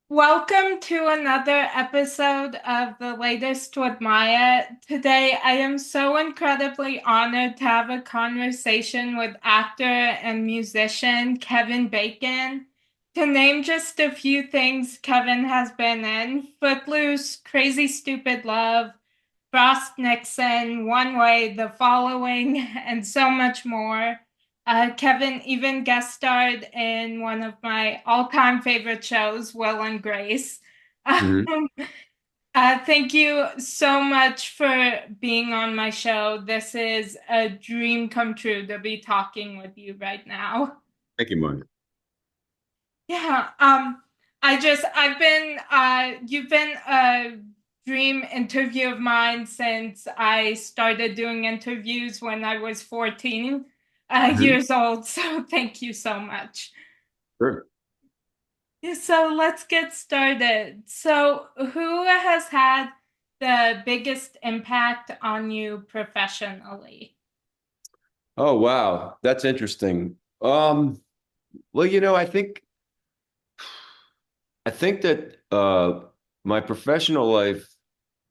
Welcome to another episode of The Latest with Maya. Today, I am so incredibly honored to have a conversation with actor and musician Kevin Bacon. To name just a few things Kevin has been in: Footloose, Crazy Stupid Love, Frost Nixon, One Way, The Following, and so much more. Kevin even guest starred in one of my all-time favorite shows, Will and Grace. Mhm. Um, thank you so much for being on my show. This is a dream come true to be talking with you right now. Thank you, Mike. Yeah, you've been a dream interview of mine since I started doing interviews when I was 14 Mhm. years old. So thank you so much. Sure. Yeah, so let's get started. So, who has had the biggest impact on you professionally? Oh, wow. That's interesting. Well, I think that my professional life,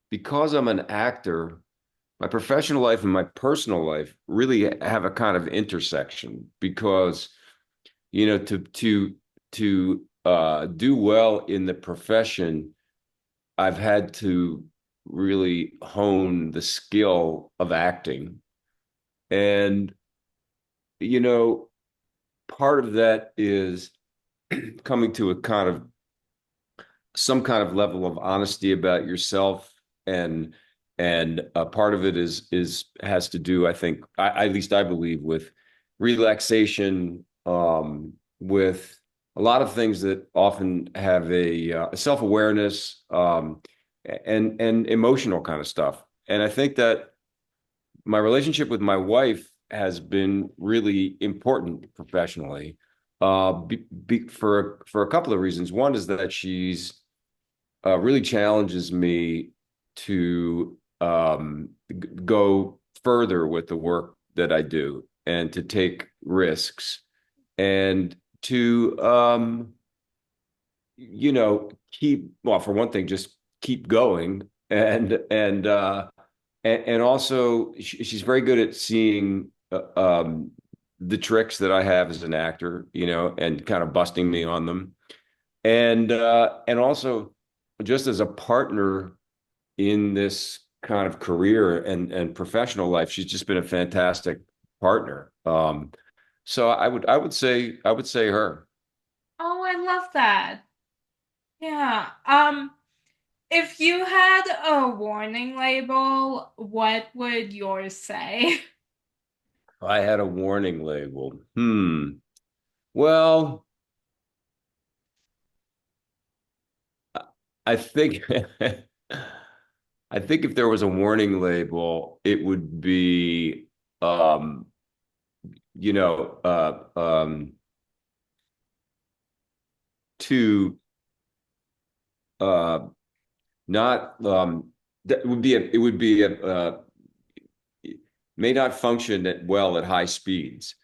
because I'm an actor, my professional life and my personal life really have a kind of intersection because, to do well in the profession, I've had to really hone the skill of acting. And, you know, part of that is coming to a kind of some kind of level of honesty about yourself, and part of it is has to do, I think, at least I believe, with relaxation, with a lot of things that often have a self-awareness, and emotional kind of stuff. And I think that my relationship with my wife has been really important professionally, for a couple of reasons. One is that she's really challenges me to go further with the work that I do and to take risks and to keep, well, for one thing, just keep going, and also she's very good at seeing the tricks that I have as an actor, and kind of busting me on them. And also just as a partner in this kind of career and professional life, she's just been a fantastic partner. So I would say her. Oh, I love that. Yeah. If you had a warning label, what would yours say? I had a warning label. Well, I think I think if there was a warning label, it would be um, you know, to uh not that would be a it would be a may not function well at high speeds,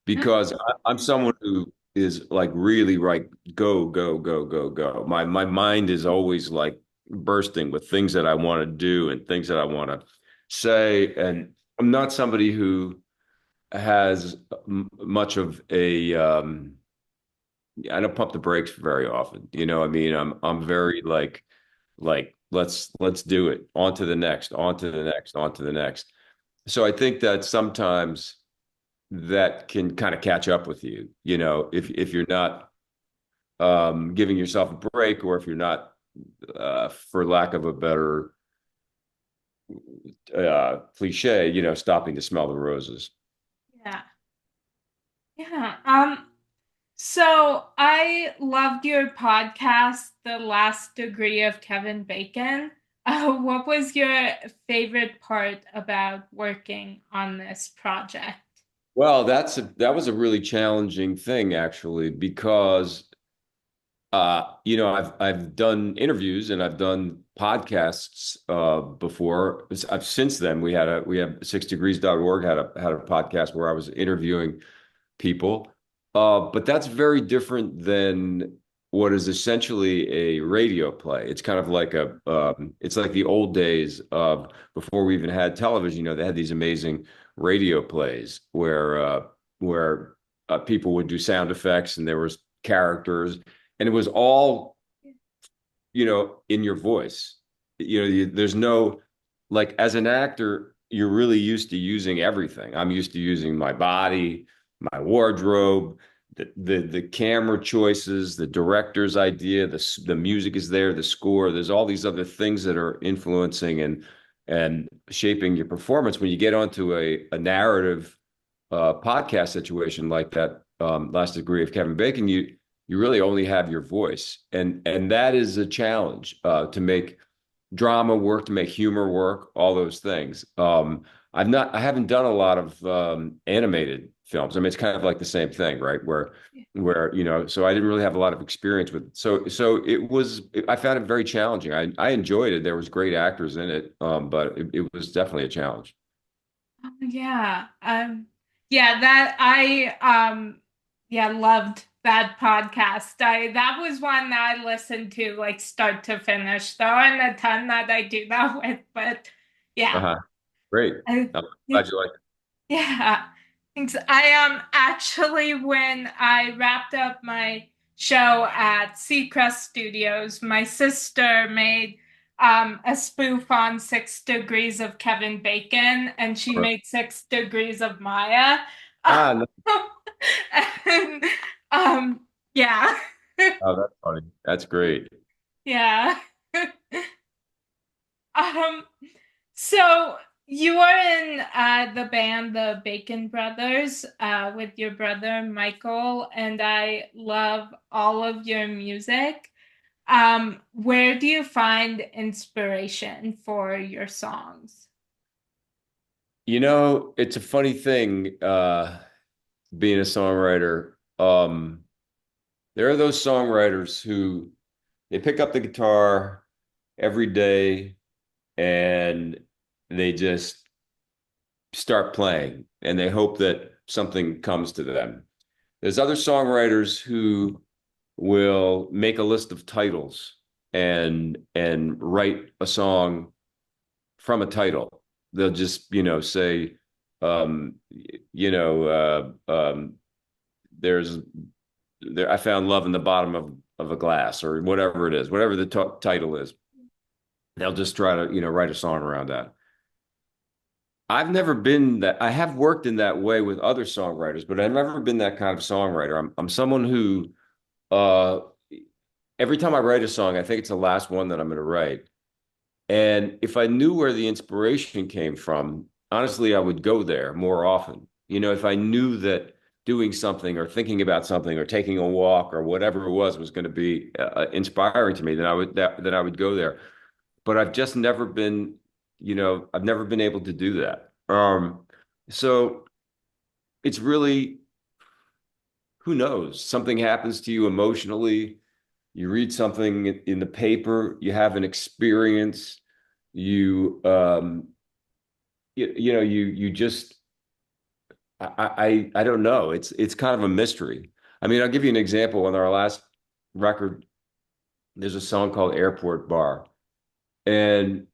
because I'm someone who is like really, like, go, go, go, go, go. My mind is always like bursting with things that I want to do and things that I want to say. And I'm not somebody who has much of a I don't pump the brakes very often. I mean, I'm very like let's do it. On to the next, on to the next, on to the next. So I think that sometimes that can kind of catch up with you, if you're not giving yourself a break, or if you're not, for lack of a better cliche, stopping to smell the roses. Yeah. Yeah. So I loved your podcast, The Last Degree of Kevin Bacon. What was your favorite part about working on this project? Well, that was a really challenging thing, actually, because I've done interviews and I've done podcasts before. Since then, we have 6degrees.org had a podcast where I was interviewing people. But that's very different than what is essentially a radio play. It's kind of like it's like the old days of before we even had television. You know, they had these amazing radio plays where people would do sound effects and there was characters, and it was all in your voice. There's no like as an actor, you're really used to using everything. I'm used to using my body, my wardrobe, the camera choices, the director's idea, the music is there, the score. There's all these other things that are influencing and shaping your performance. When you get onto a narrative podcast situation like that Last Degree of Kevin Bacon, you really only have your voice, and that is a challenge to make drama work, to make humor work, all those things. I haven't done a lot of animated films. I mean, it's kind of like the same thing, right? Where so I didn't really have a lot of experience with it. So I found it very challenging. I enjoyed it. There was great actors in it, but it was definitely a challenge. Yeah. Yeah, that yeah, loved that podcast. I That was one that I listened to like start to finish. There aren't a ton that I do that with, but yeah. Uh-huh. Great. I, I'm glad you like it. yeah. Thanks. I actually when I wrapped up my show at Seacrest Studios, my sister made a spoof on 6 Degrees of Kevin Bacon, and she made 6 Degrees of Maya. No. And yeah. Oh, that's funny. That's great. Yeah. Um So you are in the band the Bacon Brothers with your brother Michael, and I love all of your music. Where do you find inspiration for your songs? It's a funny thing, being a songwriter. There are those songwriters who they pick up the guitar every day and they just start playing and they hope that something comes to them. There's other songwriters who will make a list of titles and write a song from a title. They'll just, say, um, there's I found love in the bottom of a glass or whatever it is, whatever the title is. They'll just try to, write a song around that. I've never been that. I have worked in that way with other songwriters, but I've never been that kind of songwriter. I'm someone who, uh, every time I write a song, I think it's the last one that I'm going to write. And if I knew where the inspiration came from, honestly, I would go there more often. If I knew that doing something or thinking about something or taking a walk or whatever it was going to be inspiring to me, then I would go there. But I've just never been, I've never been able to do that. So it's really, who knows? Something happens to you emotionally. You read something in the paper, you have an experience, you you just I don't know. It's kind of a mystery. I mean, I'll give you an example. On our last record, there's a song called Airport Bar. And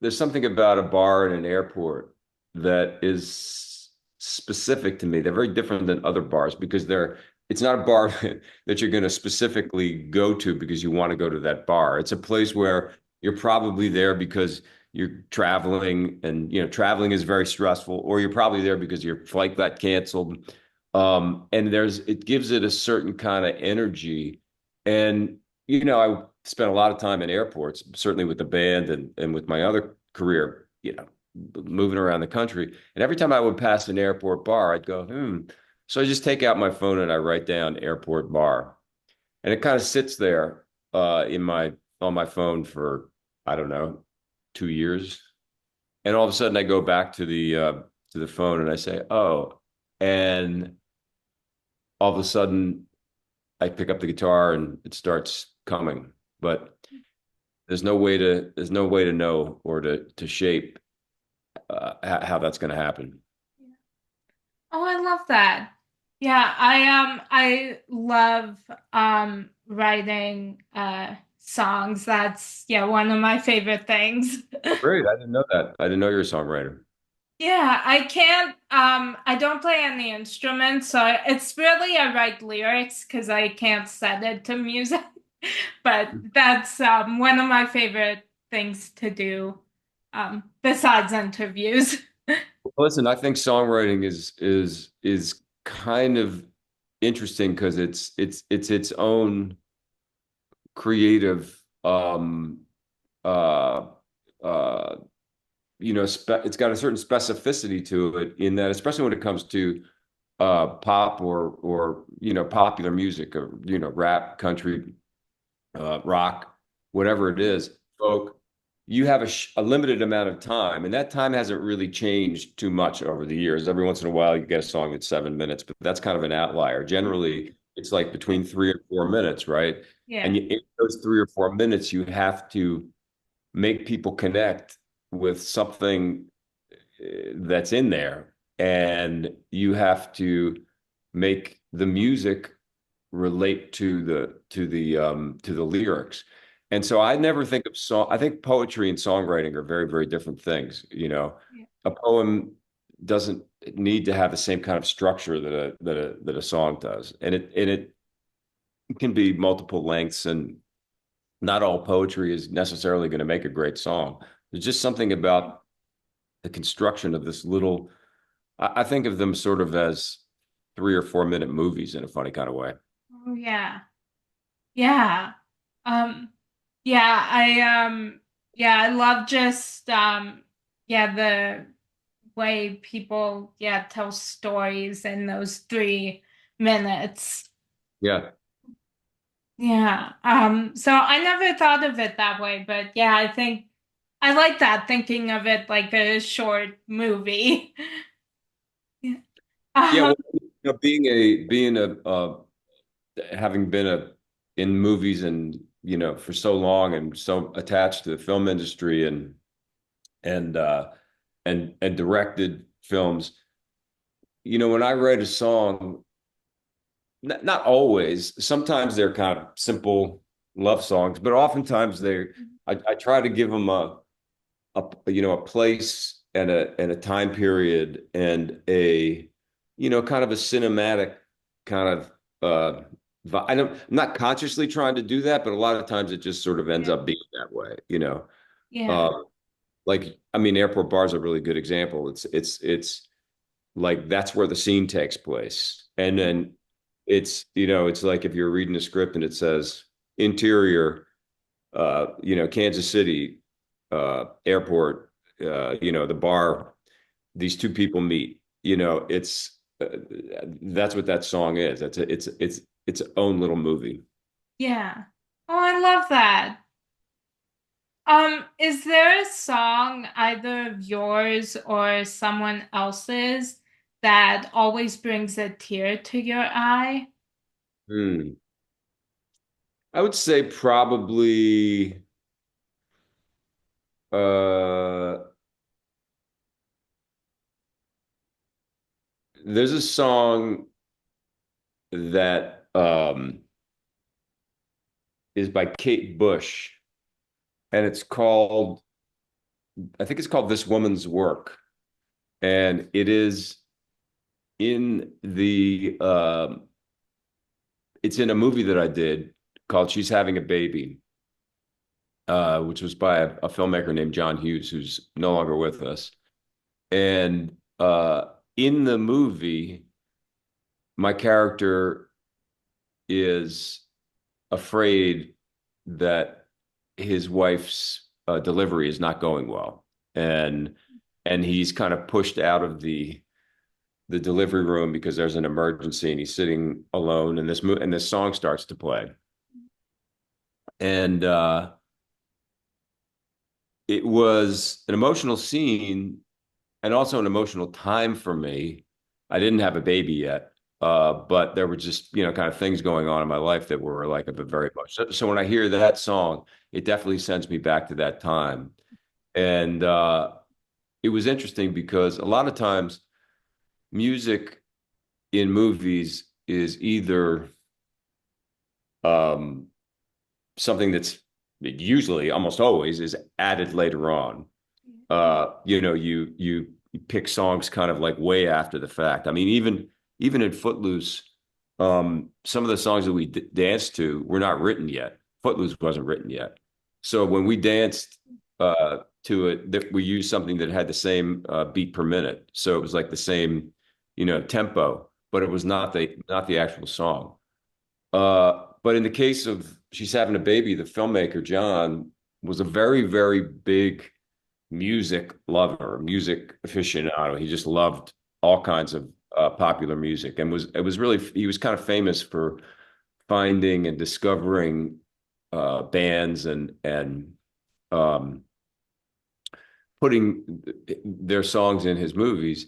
there's something about a bar in an airport that is specific to me. They're very different than other bars because it's not a bar that you're going to specifically go to because you want to go to that bar. It's a place where you're probably there because you're traveling and traveling is very stressful, or you're probably there because your flight got canceled. And it gives it a certain kind of energy. And I spent a lot of time in airports, certainly with the band and with my other career, moving around the country. And every time I would pass an airport bar, I'd go, hmm. So I just take out my phone and I write down airport bar. And it kind of sits there on my phone for, I don't know, 2 years. And all of a sudden I go back to the phone and I say, oh, and all of a sudden I pick up the guitar and it starts coming. But there's no way to know or to shape how that's going to happen. Oh, I love that. Yeah, I love writing songs. That's yeah, one of my favorite things. Oh, great. I didn't know that. I didn't know you're a songwriter. Yeah, I can't I don't play any instruments, so it's really I write lyrics because I can't set it to music. But that's one of my favorite things to do besides interviews. Listen, I think songwriting is kind of interesting because it's its own creative uh uh it's got a certain specificity to it in that, especially when it comes to pop or popular music, or rap, country, rock, whatever it is, folk. You have a limited amount of time, and that time hasn't really changed too much over the years. Every once in a while, you get a song that's 7 minutes, but that's kind of an outlier. Generally, it's like between 3 and 4 minutes, right? And Yeah. in those 3 or 4 minutes, you have to make people connect with something that's in there, and you have to make the music relate to the lyrics. And so I never think of song. I think poetry and songwriting are very, very different things. Yeah. A poem doesn't need to have the same kind of structure that a song does, and it can be multiple lengths, and not all poetry is necessarily going to make a great song. There's just something about the construction of this little. I think of them sort of as 3 or 4 minute movies in a funny kind of way. Oh yeah. Yeah. Um yeah, I love just yeah, the way people yeah, tell stories in those 3 minutes. Yeah. Yeah. So I never thought of it that way, but yeah, I think I like that thinking of it like a short movie. Yeah. Yeah, Um, well, being a having been a in movies and for so long and so attached to the film industry and and directed films, when I write a song, not always, sometimes they're kind of simple love songs, but oftentimes I try to give them a place and a time period and a kind of a cinematic kind of I'm not consciously trying to do that, but a lot of times it just sort of ends yeah. up being that way. Yeah. uh, like, I mean, Airport Bar is a really good example. It's like that's where the scene takes place, and then it's like if you're reading a script and it says interior, Kansas City, airport, the bar, these two people meet. That's what that song is. It's its own little movie. Yeah. Oh, I love that. Is there a song, either of yours or someone else's, that always brings a tear to your eye? Hmm. I would say probably uh, there's a song that is by Kate Bush, and I think it's called This Woman's Work. And it is in it's in a movie that I did called She's Having a Baby, which was by a filmmaker named John Hughes, who's no longer with us. And in the movie, my character is afraid that his wife's delivery is not going well, and he's kind of pushed out of the delivery room because there's an emergency, and he's sitting alone, and this song starts to play, and it was an emotional scene and also an emotional time for me. I didn't have a baby yet, but there were just kind of things going on in my life that were like a very much. So when I hear that song, it definitely sends me back to that time. And it was interesting because a lot of times music in movies is either um, something that's usually almost always is added later on. You pick songs kind of like way after the fact. I mean, even in Footloose, some of the songs that we danced to were not written yet. Footloose wasn't written yet. So when we danced to it, that we used something that had the same beat per minute. So it was like the same, tempo, but it was not the actual song. But in the case of She's Having a Baby, the filmmaker, John, was a very, very big music lover, music aficionado. He just loved all kinds of popular music and he was kind of famous for finding and discovering bands and um, putting their songs in his movies.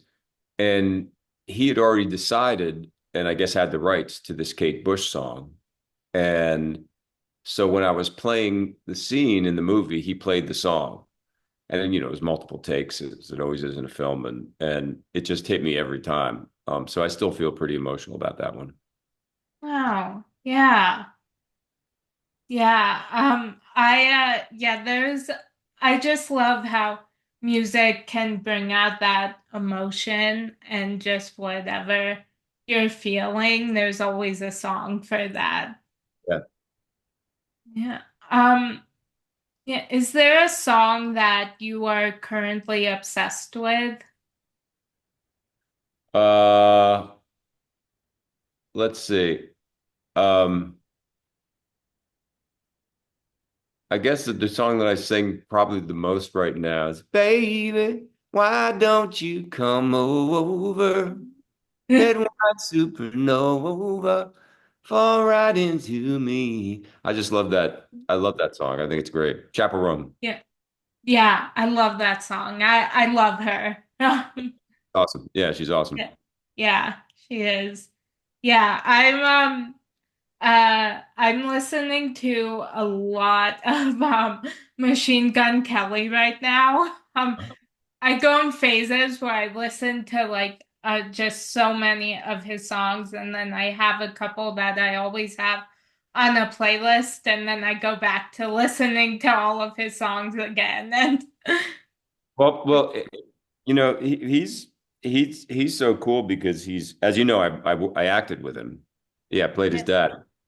And he had already decided, and I guess had the rights to this Kate Bush song. And so when I was playing the scene in the movie, he played the song. And then, it was multiple takes, as it always is in a film, and it just hit me every time. So I still feel pretty emotional about that one. Wow. Yeah. Yeah. Yeah, I just love how music can bring out that emotion and just whatever you're feeling, there's always a song for that. Yeah. Yeah. Yeah, is there a song that you are currently obsessed with? Uh, let's see. Um, I guess the song that I sing probably the most right now is "Baby, why don't you come over? Red white supernova, fall right into me." I just love that. I love that song. I think it's great. Chaperone. Yeah. Yeah, I love that song. I love her. Awesome. Yeah, she's awesome. Yeah. Yeah, she is. Yeah, I'm listening to a lot of Machine Gun Kelly right now. I go in phases where I listen to like just so many of his songs, and then I have a couple that I always have on a playlist, and then I go back to listening to all of his songs again. And Well, he's so cool because he's, as you know, I acted with him. Yeah, I played his yeah,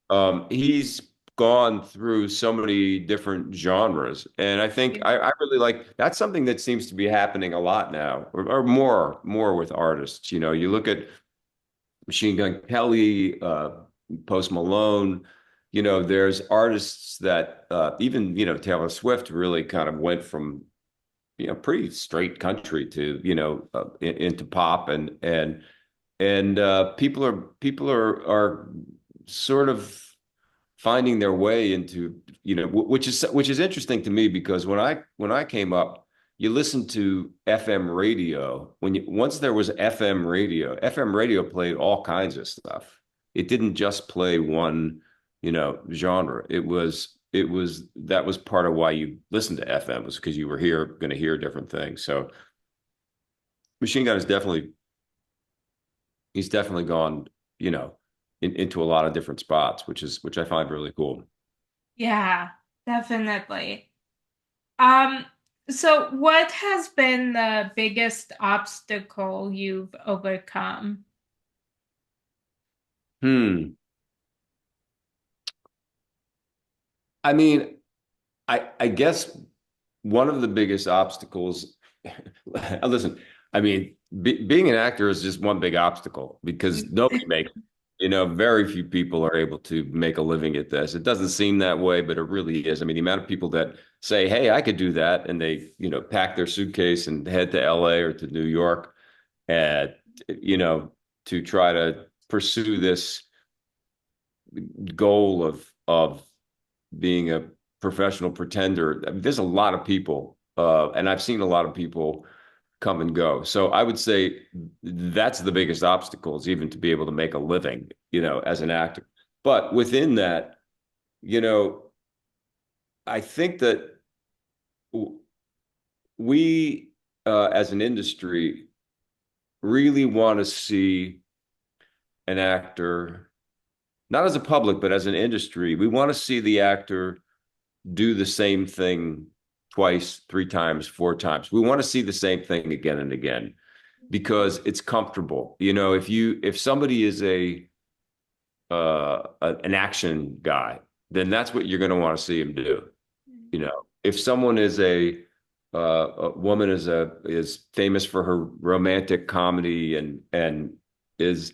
dad. He's gone through so many different genres, and I think yeah, I really like that's something that seems to be happening a lot now, or more with artists. You look at Machine Gun Kelly, Post Malone. There's artists that even Taylor Swift really kind of went from pretty straight country to into pop and people are sort of finding their way into which is interesting to me because when I came up, you listened to FM radio. Once there was FM radio played all kinds of stuff. It didn't just play one genre. It was that was part of why you listened to FM, was because you were going to hear different things. So Machine Gun is definitely he's definitely gone, into a lot of different spots, which I find really cool. yeah, definitely. Um, so what has been the biggest obstacle you've overcome? Hmm. I mean, I guess one of the biggest obstacles, listen, I mean, being an actor is just one big obstacle because nobody makes, very few people are able to make a living at this. It doesn't seem that way, but it really is. I mean, the amount of people that say, "Hey, I could do that," and they, pack their suitcase and head to LA or to New York and, you know, to try to pursue this goal of being a professional pretender. I mean, there's a lot of people, and I've seen a lot of people come and go. So I would say that's the biggest obstacle is even to be able to make a living, as an actor. But within that, you know, I think that we, as an industry, really want to see an actor, not as a public, but as an industry, we want to see the actor do the same thing twice, three times, four times. We want to see the same thing again and again because it's comfortable. If somebody is an action guy, then that's what you're going to want to see him do. If someone is a woman is famous for her romantic comedy and is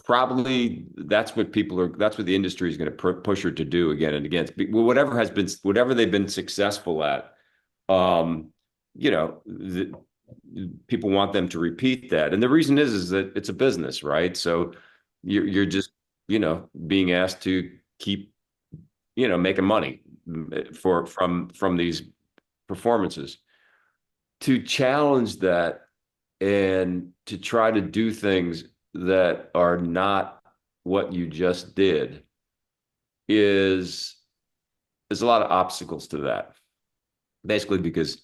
probably that's what the industry is going to push her to do again and again. Whatever they've been successful at, um, people want them to repeat that, and the reason is that it's a business, right? So you're just being asked to keep making money from these performances. To challenge that and to try to do things that are not what you just did is there's a lot of obstacles to that. Basically, because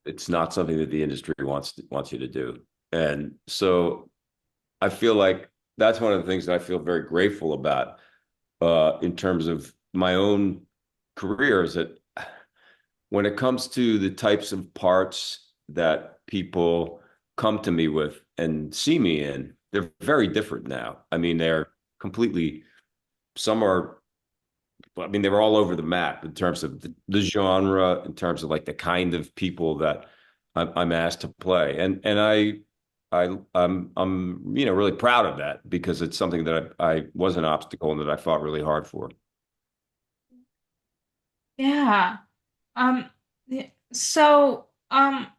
it's not something that the industry wants you to do. And so I feel like that's one of the things that I feel very grateful about in terms of my own career is that when it comes to the types of parts that people come to me with and see me in, they're very different now. I mean, they're completely, some are, I mean, they were all over the map in terms of the genre, in terms of like the kind of people that I'm asked to play. I'm really proud of that because it's something that I was an obstacle and that I fought really hard for. Yeah. Um,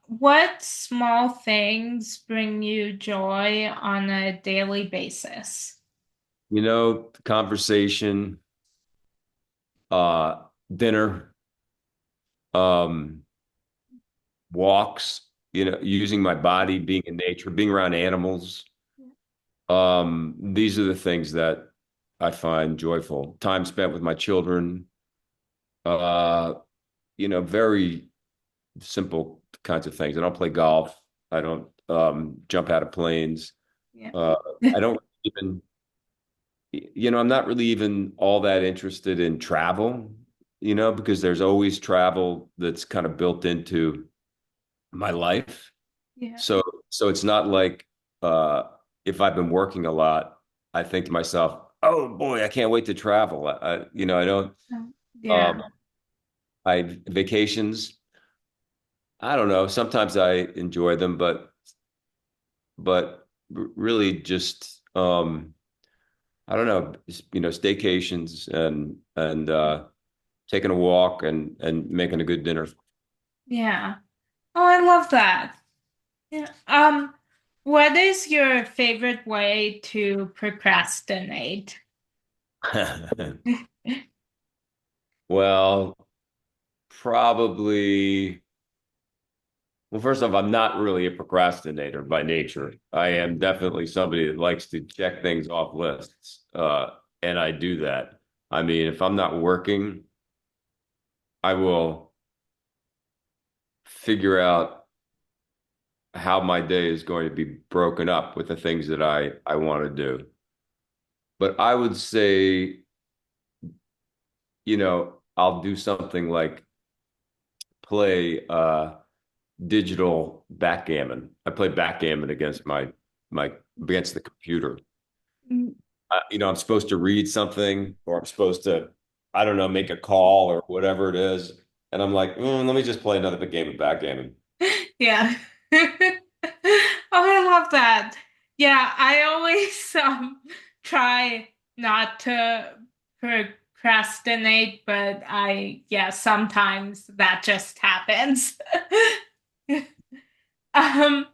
what small things bring you joy on a daily basis? Conversation, uh, dinner, um, walks, using my body, being in nature, being around animals. These are the things that I find joyful. Time spent with my children, uh, very simple kinds of things. I don't play golf. I don't jump out of planes. Yeah. Uh, I don't even, I'm not really even all that interested in travel, because there's always travel that's kind of built into my life. Yeah. So so it's not like uh if I've been working a lot, I think to myself, oh boy, I can't wait to travel. I don't Yeah. um I vacations, I don't know. Sometimes I enjoy them, but really just I don't know, staycations and taking a walk and making a good dinner. Yeah. Oh, I love that. Yeah. What is your favorite way to procrastinate? Well, probably. Well, first off, I'm not really a procrastinator by nature. I am definitely somebody that likes to check things off lists, and I do that. I mean, if I'm not working, I will figure out how my day is going to be broken up with the things that I want to do. But I would say, I'll do something like play digital backgammon. I play backgammon my against the computer. I'm supposed to read something or I'm supposed to, I don't know, make a call or whatever it is. And I'm like, let me just play another game of backgammon. Yeah. Oh, I love that. Yeah, I always try not to procrastinate, but yeah, sometimes that just happens. Um,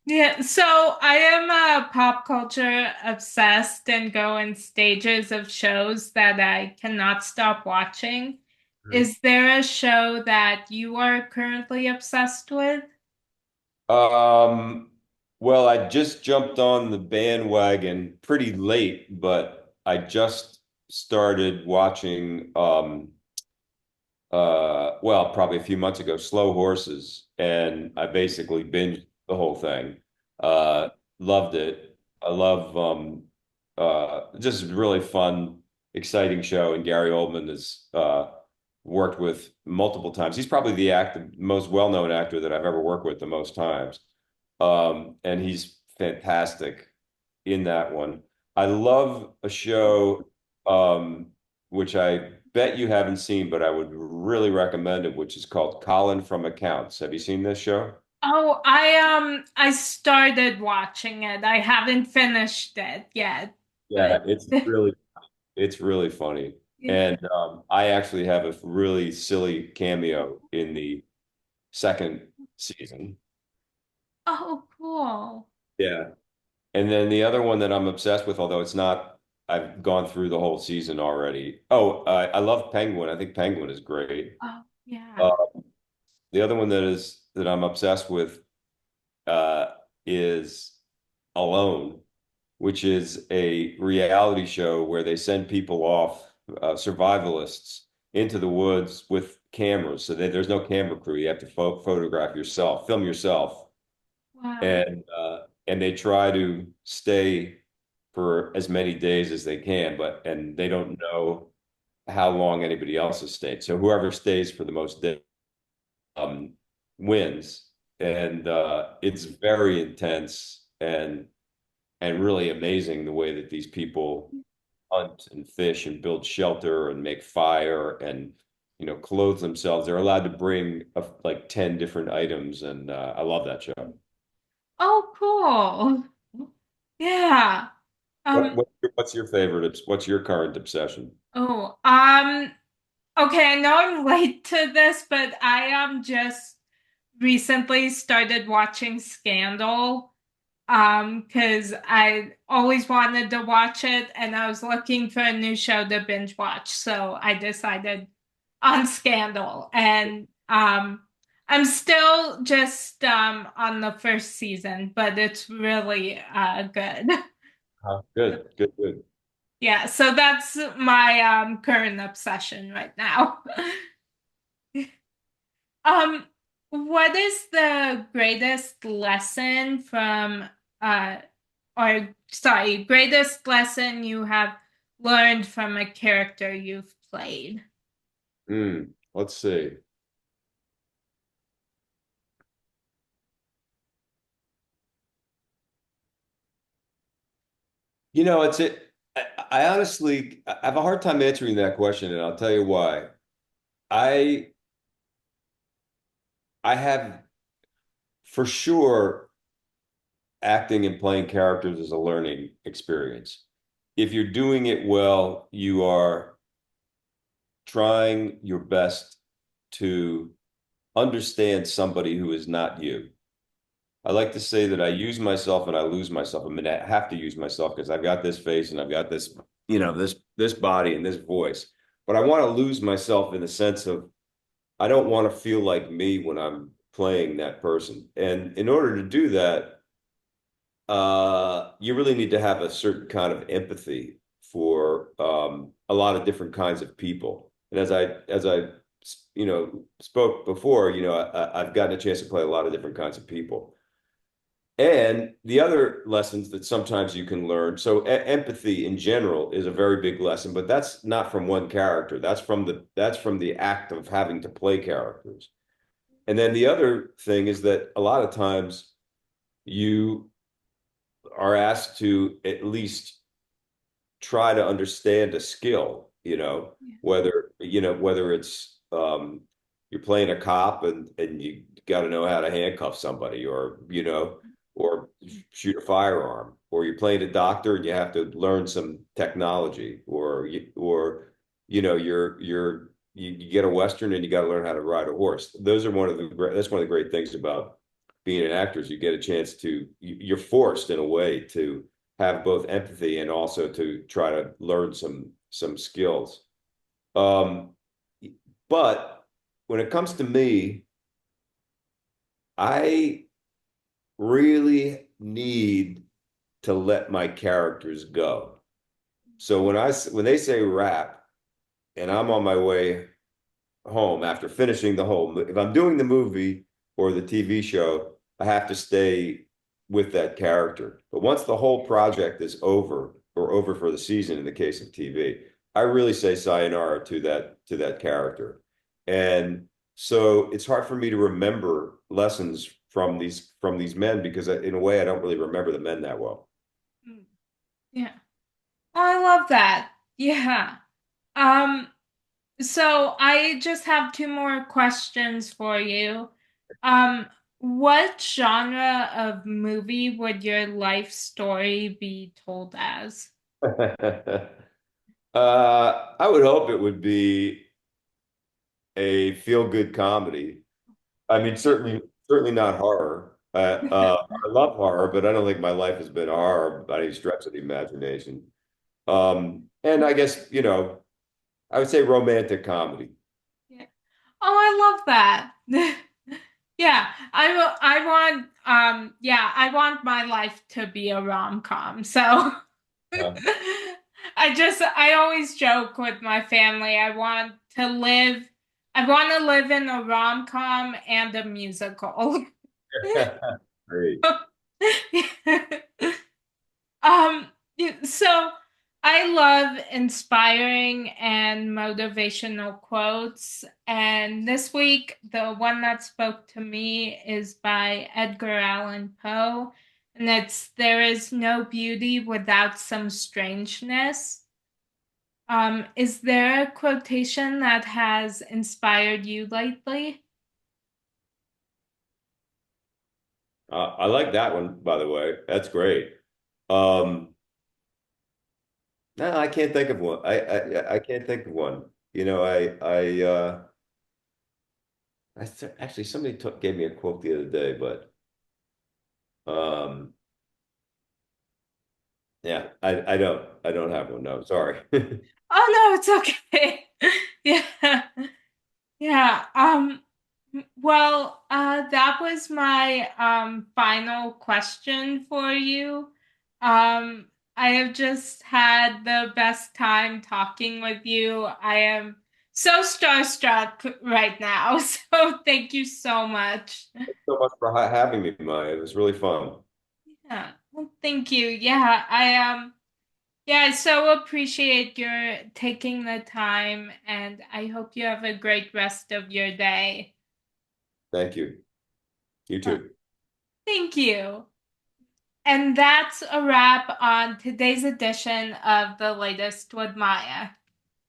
yeah, so I am pop culture obsessed and go in stages of shows that I cannot stop watching. Is there a show that you are currently obsessed with? Um, well, I just jumped on the bandwagon pretty late, but I just started watching well, probably a few months ago, Slow Horses, and I basically binged the whole thing. Uh, Loved it. I love just a really fun, exciting show. And Gary Oldman has worked with multiple times. He's probably the most well-known actor that I've ever worked with the most times. And he's fantastic in that one. I love a show which I bet you haven't seen, but I would really recommend it, which is called Colin from Accounts. Have you seen this show? Oh, I started watching it. I haven't finished it yet, Yeah, but it's really funny. And I actually have a really silly cameo in the second season. oh, cool. Yeah. And then the other one that I'm obsessed with, although it's not, I've gone through the whole season already. Oh, I love Penguin. I think Penguin is great. Oh, yeah. Uh, the other one that I'm obsessed with uh, is Alone, which is a reality show where they send people off, survivalists, into the woods with cameras. So there's no camera crew. You have to photograph yourself, film yourself, Wow. and they try to stay for as many days as they can, and they don't know how long anybody else has stayed. So whoever stays for the most days um, wins, and it's very intense and really amazing the way that these people hunt and fish and build shelter and make fire and clothe themselves. They're allowed to bring like 10 different items, and I love that show. Oh, cool. Yeah. Um, What's your favorite? What's your current obsession? oh, okay, I know I'm late to this, but I just recently started watching Scandal. Because I always wanted to watch it and I was looking for a new show to binge watch. So I decided on Scandal. And I'm still just on the first season, but it's really good. Good, good, good. Yeah, so that's my current obsession right now. Um, what is the greatest lesson from uh or sorry, greatest lesson you have learned from a character you've played? Let's see. It's it. I honestly I have a hard time answering that question, and I'll tell you why. I I have for sure acting and playing characters is a learning experience. If you're doing it well, you are trying your best to understand somebody who is not you. I like to say that I use myself and I lose myself. I mean, I have to use myself because I've got this face and I've got this, this body and this voice. But I want to lose myself in the sense of I don't want to feel like me when I'm playing that person. And in order to do that, you really need to have a certain kind of empathy for a lot of different kinds of people. And as I spoke before, I've gotten a chance to play a lot of different kinds of people. And the other lessons that sometimes you can learn. So empathy in general is a very big lesson, but that's not from one character. That's from the act of having to play characters. And then the other thing is that a lot of times you are asked to at least try to understand a skill, Yeah. whether it's you're playing a cop and you got to know how to handcuff somebody or shoot a firearm, or you're playing a doctor and you have to learn some technology, or you get a Western and you got to learn how to ride a horse. That's one of the great things about being an actor is you get a chance to you're forced in a way to have both empathy and also to try to learn some skills. Um, but when it comes to me, I really need to let my characters go. So when they say wrap and I'm on my way home after finishing if I'm doing the movie or the TV show, I have to stay with that character. But once the whole project is over, or over for the season in the case of TV. I really say sayonara to that character. And so it's hard for me to remember lessons from these men because in a way I don't really remember the men that well. Mm. Yeah. Oh, I love that. Yeah. Um, so I just have two more questions for you. Um, what genre of movie would your life story be told as? I would hope it would be a feel-good comedy. I mean, certainly not horror. I love horror, but I don't think my life has been horror by any stretch of the imagination. And I guess, I would say romantic comedy. Yeah. Oh, I love that. Yeah, I want my life to be a rom-com. So Uh, I always joke with my family. I want to live in a rom-com and a musical. Great. So I love inspiring and motivational quotes. And this week, the one that spoke to me is by Edgar Allan Poe. And it's there is no beauty without some strangeness. Is there a quotation that has inspired you lately? I like that one, by the way. That's great. Um, no, I can't think of one. I can't think of one. You know, actually somebody gave me a quote the other day, but um, yeah, I don't have one. No, sorry. Oh no, it's okay. Yeah. Yeah, that was my final question for you. Um, I have just had the best time talking with you. I am so starstruck right now, so thank you so much. So much for having me, Maya. It was really fun. Yeah, well, thank you. Yeah, I so appreciate your taking the time, and I hope you have a great rest of your day. Thank you. You Uh, too. Thank you. And that's a wrap on today's edition of The Latest with Maya.